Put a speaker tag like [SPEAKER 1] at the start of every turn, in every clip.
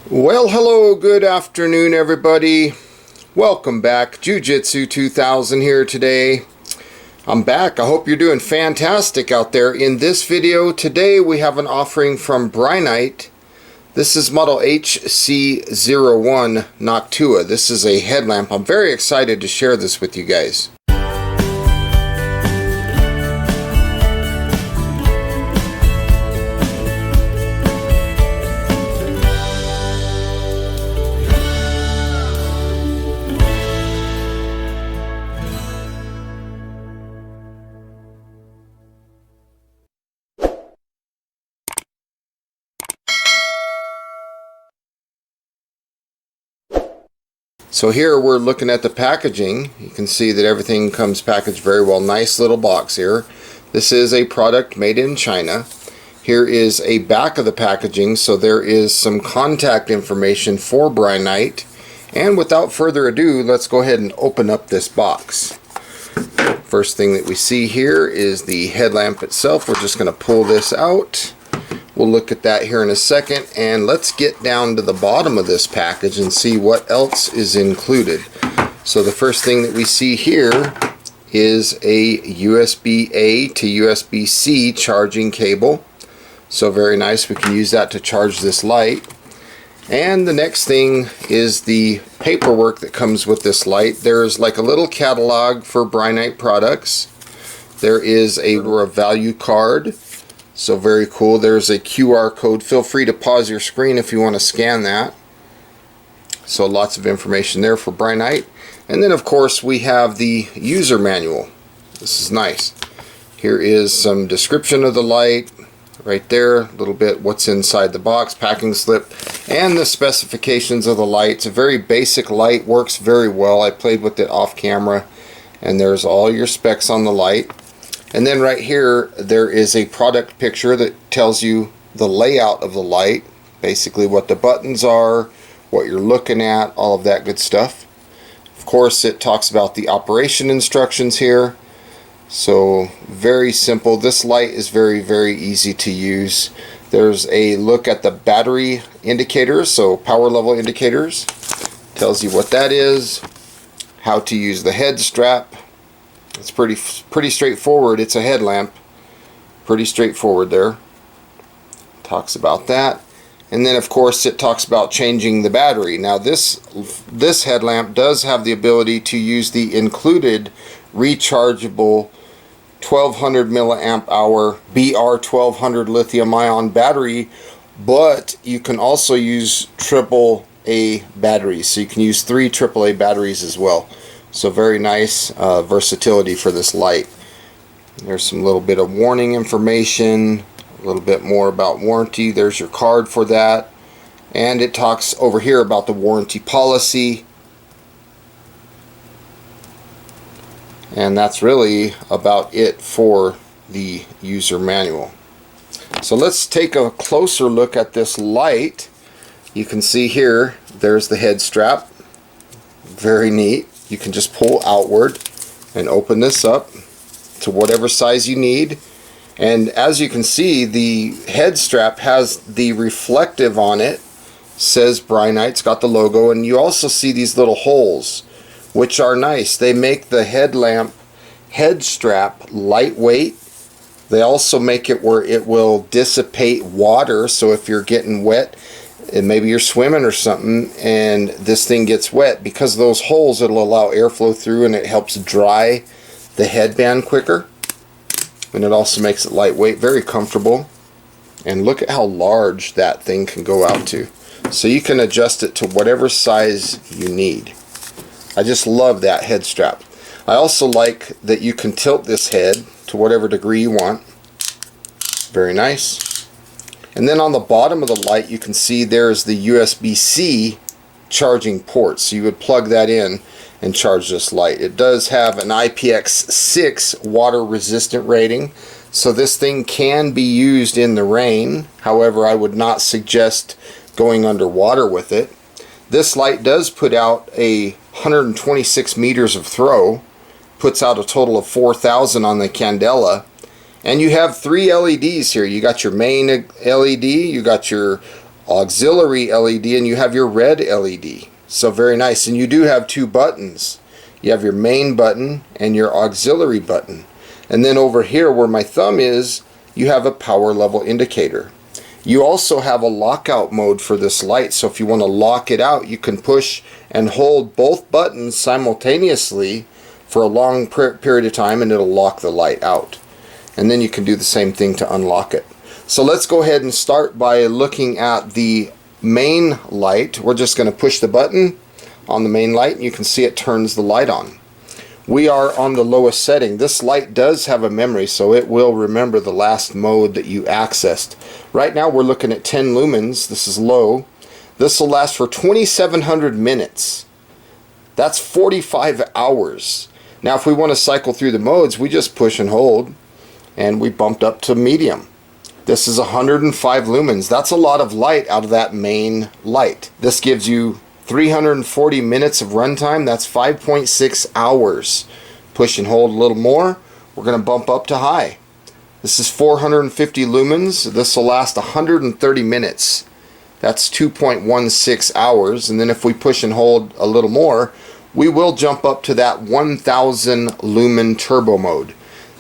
[SPEAKER 1] Well, hello, good afternoon, everybody. Welcome back. Jiu-Jitsu 2000 here today. I'm back. I hope you're doing fantastic out there. In this video today, we have an offering from Brinyte. This is model HC01 Noctua. This is a headlamp. I'm very excited to share this with you guys. So here we're looking at the packaging. You can see that everything comes packaged very well. Nice little box here. This is a product made in China. Here is a back of the packaging, so there is some contact information for Brinyte. And without further ado, let's go ahead and open up this box. First thing that we see here is the headlamp itself. We're just going to pull this out. We'll look at that here in a second, and let's get down to the bottom of this package and see what else is included. So the first thing that we see here is a USB-A to USB-C charging cable. So very nice, we can use that to charge this light. And the next thing is the paperwork that comes with this light. There's like a little catalog for Brinyte products. There is a value card. So very cool. There's a QR code. Feel free to pause your screen if you want to scan that. So lots of information there for Brinyte. And then of course we have the user manual. This is nice. Here is some description of the light right there, a little bit what's inside the box, packing slip, and the specifications of the light. It's a very basic light, works very well. I played with it off camera, and there's all your specs on the light. And then right here there is a product picture that tells you the layout of the light, basically what the buttons are, what you're looking at, all of that good stuff. Of course it talks about the operation instructions here. So very simple. This light is very easy to use. There's a look at the battery indicators, so power level indicators. Tells you what that is, how to use the head strap. It's pretty straightforward. It's a headlamp. Pretty straightforward there. Talks about that. And then of course it talks about changing the battery. Now this headlamp does have the ability to use the included rechargeable 1200 milliamp hour BR1200 lithium ion battery, but you can also use AAA batteries. So you can use 3 AAA batteries as well. So very nice versatility for this light. There's some little bit of warning information, a little bit more about warranty. There's your card for that. And it talks over here about the warranty policy. And that's really about it for the user manual. So let's take a closer look at this light. You can see here, there's the head strap. Very neat. You can just pull outward and open this up to whatever size you need. And as you can see, the head strap has the reflective on it. Says Brinyte, it's got the logo, and you also see these little holes, which are nice. They make the headlamp head strap lightweight. They also make it where it will dissipate water, so if you're getting wet and maybe you're swimming or something and this thing gets wet, because of those holes it'll allow airflow through and it helps dry the headband quicker. And it also makes it lightweight, very comfortable. And look at how large that thing can go out to. So you can adjust it to whatever size you need. I just love that head strap. I also like that you can tilt this head to whatever degree you want. Very nice. And then on the bottom of the light you can see there's the USB-C charging port. So you would plug that in and charge this light. It does have an IPX6 water resistant rating. So this thing can be used in the rain. However, I would not suggest going underwater with it. This light does put out a 126 meters of throw. Puts out a total of 4,000 on the candela. And you have 3 LEDs here. You got your main LED, you got your auxiliary LED, and you have your red LED. So very nice. And you do have two buttons. You have your main button and your auxiliary button. And then over here where my thumb is, you have a power level indicator. You also have a lockout mode for this light, so if you want to lock it out, you can push and hold both buttons simultaneously for a long period of time, and it'll lock the light out. And then you can do the same thing to unlock it. So let's go ahead and start by looking at the main light. We're just going to push the button on the main light, and you can see it turns the light on. We are on the lowest setting. This light does have a memory, so it will remember the last mode that you accessed. Right now we're looking at 10 lumens. This is low. This will last for 2,700 minutes. That's 45 hours. Now if we want to cycle through the modes, we just push and hold, and we bumped up to medium. This is 105 lumens. That's a lot of light out of that main light. This gives you 340 minutes of runtime. That's 5.6 hours. Push and hold a little more. We're going to bump up to high. This is 450 lumens. This will last 130 minutes. That's 2.16 hours. And then if we push and hold a little more, we will jump up to that 1000 lumen turbo mode.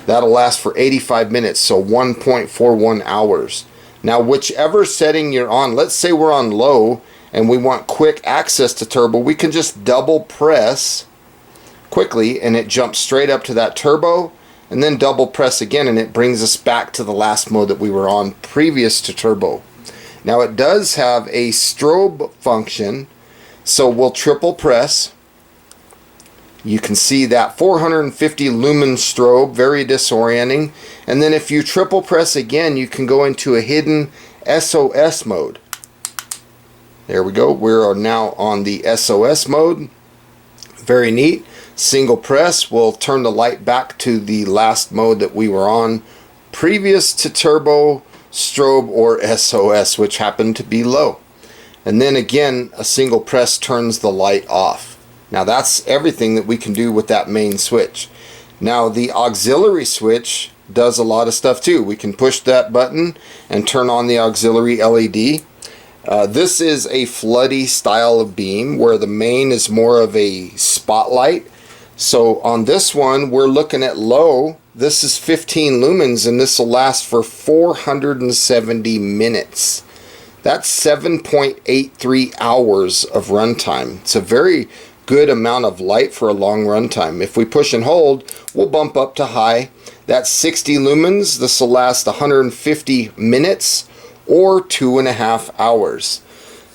[SPEAKER 1] That'll last for 85 minutes, so 1.41 hours. Now whichever setting you're on, let's say we're on low and we want quick access to turbo, we can just double press quickly and it jumps straight up to that turbo, and then double press again and it brings us back to the last mode that we were on previous to turbo. Now it does have a strobe function, so we'll triple press. You can see that 450 lumen strobe, very disorienting. And then if you triple press again, you can go into a hidden SOS mode. There we go. We are now on the SOS mode. Very neat. Single press will turn the light back to the last mode that we were on previous to turbo, strobe, or SOS, which happened to be low. And then again, a single press turns the light off. Now that's everything that we can do with that main switch. Now the auxiliary switch does a lot of stuff too. We can push that button and turn on the auxiliary LED. This is a floody style of beam where the main is more of a spotlight. So on this one we're looking at low. This is 15 lumens and this will last for 470 minutes. That's 7.83 hours of runtime. It's a very good amount of light for a long runtime. If we push and hold, we'll bump up to high. That's 60 lumens. This will last 150 minutes or 2.5 hours.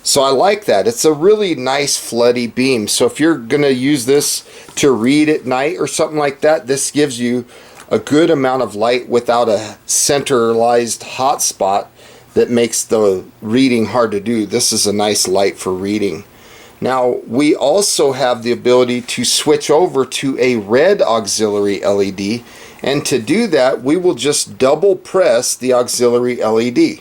[SPEAKER 1] So I like that. It's a really nice floody beam. So if you're going to use this to read at night or something like that, this gives you a good amount of light without a centralized hotspot that makes the reading hard to do. This is a nice light for reading. Now we also have the ability to switch over to a red auxiliary LED, and to do that we will just double press the auxiliary LED.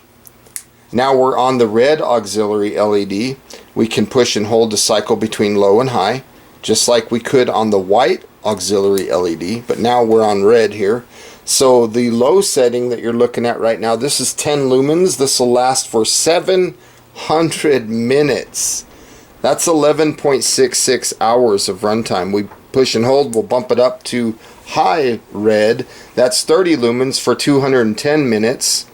[SPEAKER 1] Now we're on the red auxiliary LED. We can push and hold to cycle between low and high, just like we could on the white auxiliary LED, but now we're on red here. So the low setting that you're looking at right now, this is 10 lumens. This will last for 700 minutes. That's 11.66 hours of runtime. We push and hold, we'll bump it up to high red. That's 30 lumens for 210 minutes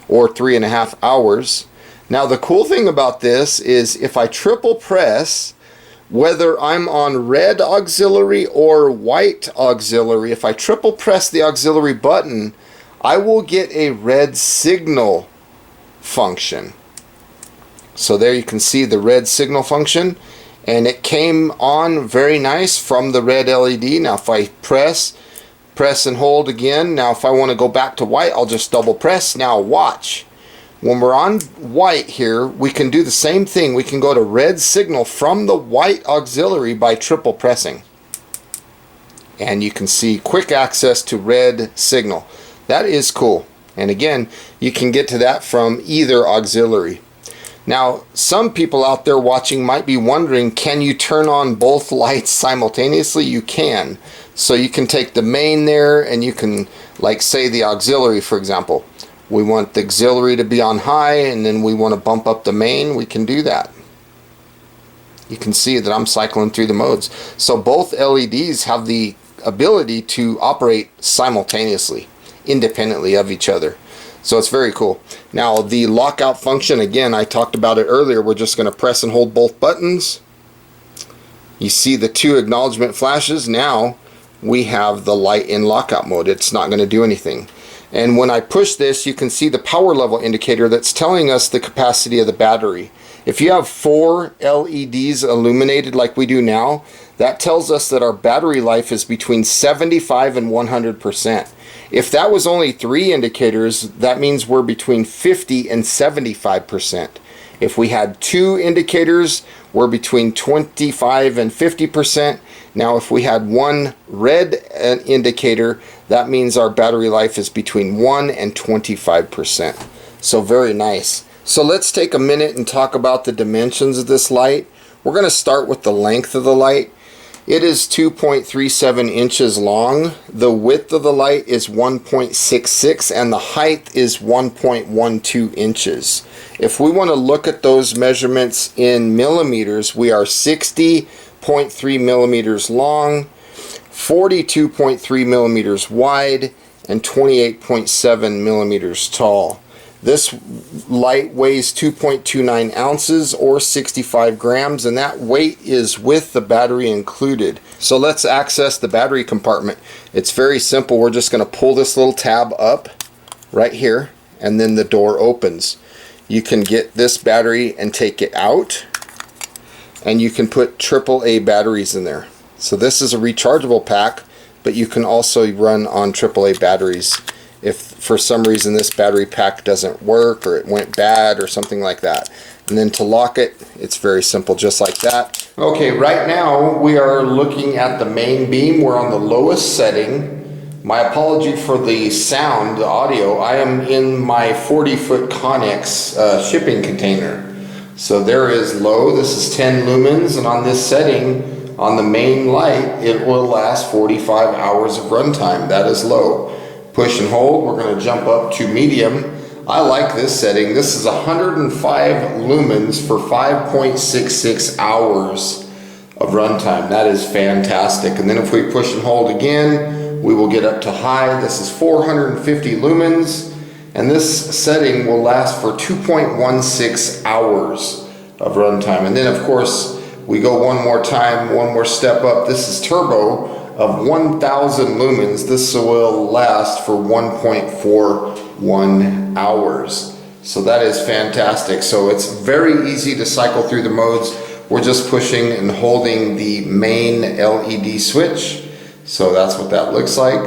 [SPEAKER 1] or 3.5 hours. Now the cool thing about this is if I triple press, whether I'm on red auxiliary or white auxiliary, if I triple press the auxiliary button, I will get a red signal function. So there you can see the red signal function, and it came on very nice from the red LED. Now if I press and hold again, now if I want to go back to white, I'll just double press. Now watch. When we're on white here, we can do the same thing. We can go to red signal from the white auxiliary by triple pressing. And you can see quick access to red signal. That is cool. And again, you can get to that from either auxiliary. Now, some people out there watching might be wondering, can you turn on both lights simultaneously? You can. So you can take the main there and you can, like say the auxiliary for example. we want the auxiliary to be on high, and then we want to bump up the main, we can do that. You can see that I'm cycling through the modes. So both LEDs have the ability to operate simultaneously, independently of each other. So it's very cool. Now the lockout function, again, I talked about it earlier. We're just going to press and hold both buttons. You see the two acknowledgement flashes. Now we have the light in lockout mode. It's not going to do anything. And when I push this, you can see the power level indicator that's telling us the capacity of the battery. If you have 4 LEDs illuminated like we do now, that tells us that our battery life is between 75 and 100%. If that was only 3 indicators, that means we're between 50 and 75%. If we had 2 indicators, we're between 25 and 50%. Now if we had 1 red indicator, that means our battery life is between 1 and 25%. So very nice. So let's take a minute and talk about the dimensions of this light. We're going to start with the length of the light. It is 2.37 inches long. The width of the light is 1.66 and the height is 1.12 inches. If we want to look at those measurements in millimeters, we are 60.3 millimeters long, 42.3 millimeters wide, and 28.7 millimeters tall. This light weighs 2.29 ounces or 65 grams, and that weight is with the battery included. So let's access the battery compartment. It's very simple. We're just going to pull this little tab up right here, and then the door opens. You can get this battery and take it out, and you can put AAA batteries in there. So this is a rechargeable pack, but you can also run on AAA batteries if for some reason this battery pack doesn't work or it went bad or something like that. And then to lock it, it's very simple, just like that. Okay, right now we are looking at the main beam. We're on the lowest setting. My apology for the sound, the audio. I am in my 40-foot Connex shipping container. So there is low. This is 10 lumens, and on this setting, on the main light, it will last 45 hours of runtime. That is low. Push and hold, we're going to jump up to medium. I like this setting. This is 105 lumens for 5.66 hours of runtime. That is fantastic. And then if we push and hold again, we will get up to high. This is 450 lumens, and this setting will last for 2.16 hours of runtime. And then of course, we go one more time, one more step up. This is turbo of 1000 lumens. This will last for 1.41 hours. So that is fantastic. So it's very easy to cycle through the modes. We're just pushing and holding the main LED switch. So that's what that looks like.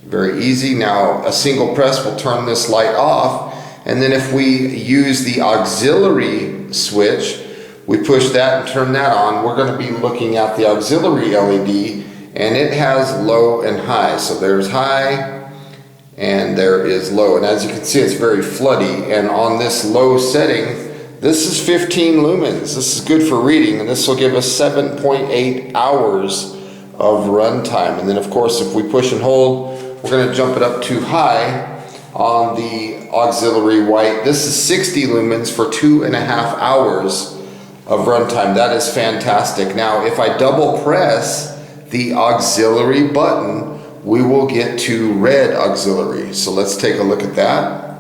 [SPEAKER 1] Very easy. Now a single press will turn this light off. And then if we use the auxiliary switch, we push that and turn that on, we're going to be looking at the auxiliary LED, and it has low and high. So there's high and there is low. And as you can see, it's very floody. And on this low setting, this is 15 lumens. This is good for reading, and this will give us 7.8 hours of runtime. And then of course, if we push and hold, we're going to jump it up to high on the auxiliary white. This is 60 lumens for 2.5 hours of runtime. That is fantastic. Now, if I double press the auxiliary button, we will get to red auxiliary. So let's take a look at that.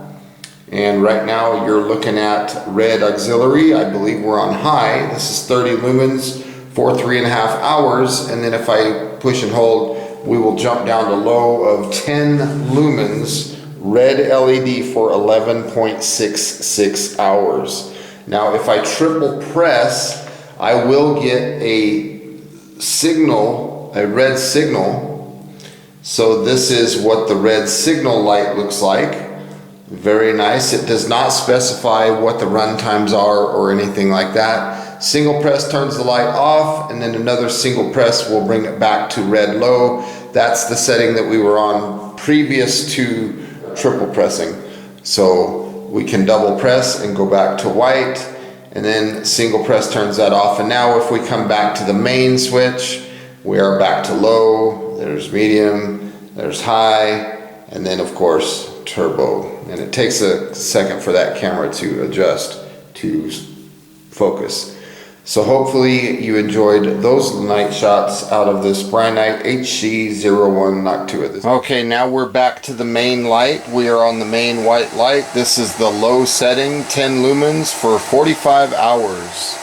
[SPEAKER 1] And right now you're looking at red auxiliary. I believe we're on high. This is 30 lumens for 3.5 hours. And then if I push and hold, we will jump down to low of 10 lumens, red LED for 11.66 hours. Now if I triple press, I will get a signal, a red signal. So this is what the red signal light looks like. Very nice. It does not specify what the run times are or anything like that. Single press turns the light off, and then another single press will bring it back to red low. That's the setting that we were on previous to triple pressing. So we can double press and go back to white, and then single press turns that off. And now if we come back to the main switch, we are back to low, there's medium, there's high, and then of course turbo, and it takes a second for that camera to adjust to focus. So hopefully you enjoyed those night shots out of this Brinyte HC01 Noctua. Okay, now we're back to the main light. We are on the main white light. This is the low setting, 10 lumens for 45 hours.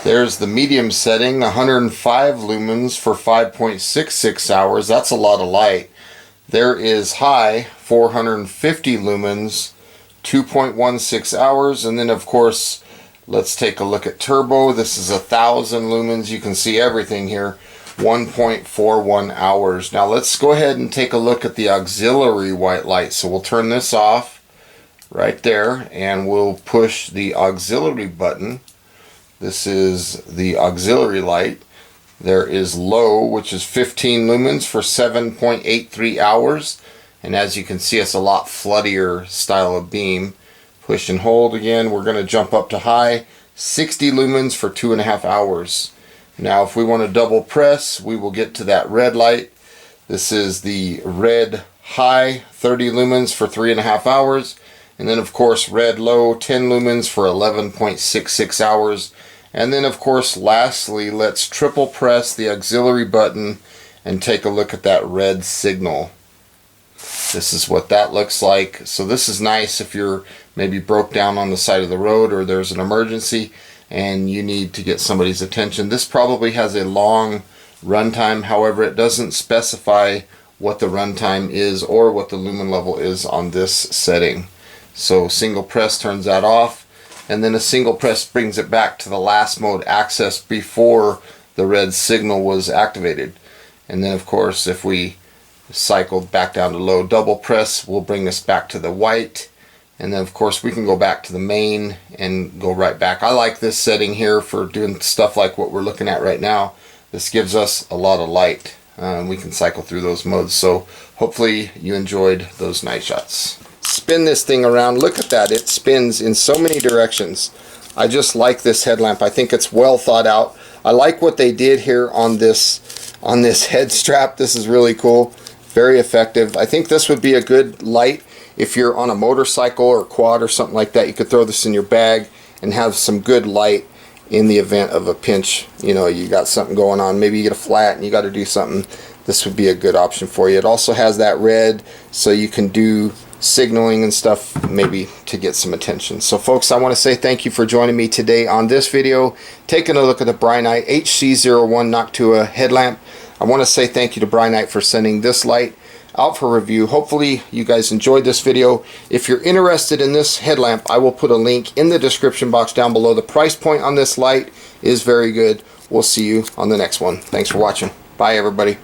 [SPEAKER 1] There's the medium setting, 105 lumens for 5.66 hours. That's a lot of light. There is high, 450 lumens, 2.16 hours, and then of course let's take a look at turbo. This is 1,000 lumens. You can see everything here. 1.41 hours. Now let's go ahead and take a look at the auxiliary white light. So we'll turn this off right there, and we'll push the auxiliary button. This is the auxiliary light. There is low, which is 15 lumens for 7.83 hours. And as you can see, it's a lot floodier style of beam. Push and hold again. We're going to jump up to high, 60 lumens for 2.5 hours. Now if we want to double press, we will get to that red light. This is the red high, 30 lumens for 3.5 hours. And then of course red low, 10 lumens for 11.66 hours. And then of course lastly, let's triple press the auxiliary button and take a look at that red signal. This is what that looks like. So this is nice if you're maybe broke down on the side of the road, or there's an emergency and you need to get somebody's attention. This probably has a long runtime. However, it doesn't specify what the runtime is or what the lumen level is on this setting. So single press turns that off, and then a single press brings it back to the last mode access before the red signal was activated. And then of course if we cycled back down to low, double press will bring us back to the white, and then of course we can go back to the main and go right back. I like this setting here for doing stuff like what we're looking at right now. This gives us a lot of light. We can cycle through those modes. So hopefully you enjoyed those night shots. Spin this thing around. Look at that. It spins in so many directions. I just like this headlamp. I think it's well thought out. I like what they did here on this head strap. This is really cool. Very effective. I think this would be a good light if you're on a motorcycle or quad or something like that. You could throw this in your bag and have some good light in the event of a pinch. You know, you got something going on. Maybe you get a flat and you got to do something. This would be a good option for you. It also has that red, so you can do signaling and stuff maybe to get some attention. So folks, I want to say thank you for joining me today on this video, taking a look at the Brinyte HC01 Noctua headlamp. I want to say thank you to Brinyte for sending this light out for review. Hopefully you guys enjoyed this video. If you're interested in this headlamp, I will put a link in the description box down below. The price point on this light is very good. We'll see you on the next one. Thanks for watching. Bye everybody.